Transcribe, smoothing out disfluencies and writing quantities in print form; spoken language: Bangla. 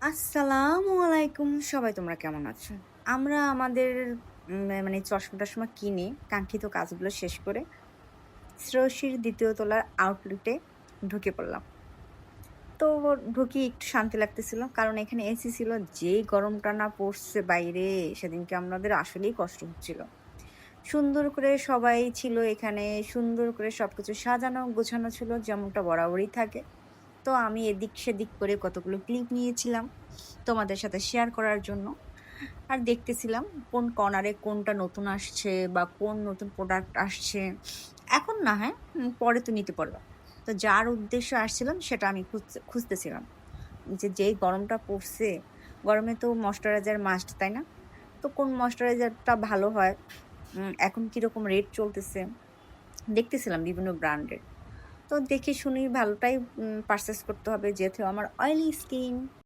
আসসালামু আলাইকুম। সবাই তোমরা কেমন আছো? আমরা আমাদের মানে চশমা-টশমা কিনে কাঙ্ক্ষিত কাজগুলো শেষ করে শ্রেয়সীর ২য় তলার আউটলেটে ঢুকে পড়লাম। তো ঢুকি একটু শান্তি লাগতেছিল। কারণ এখানে এসি ছিল। যেই গরমটা না পড়ছে বাইরে সেদিনকে আমাদের আসলেই কষ্ট হচ্ছিল। সুন্দর করে সবাই ছিল এখানে। সুন্দর করে সবকিছু সাজানো গোছানো ছিল যেমনটা বরাবরই থাকে। তো আমি এদিক সেদিক করে কতগুলো ক্লিপ নিয়েছিলাম তোমাদের সাথে শেয়ার করার জন্য। আর দেখতেছিলাম কোন কর্নারে কোনটা নতুন আসছে বা কোন নতুন প্রোডাক্ট আসছে। এখন না হ্যাঁ, পরে তো নিতে পারবা। তো যার উদ্দেশ্যে আসছিলাম সেটা আমি খুঁজতেছিলাম। যে যেই গরমটা পড়ছে, গরমে তো ময়েশ্চারাইজার মাস্ট, তাই না? তো কোন ময়েশ্চারাইজারটা ভালো হয়, এখন কিরকম রেট চলতেছে দেখতেছিলাম বিভিন্ন ব্র্যান্ডের। তো দেখে শুনেই ভালোটাই পারচেজ করতে হবে যেহেতু আমার অয়েলি স্কিন।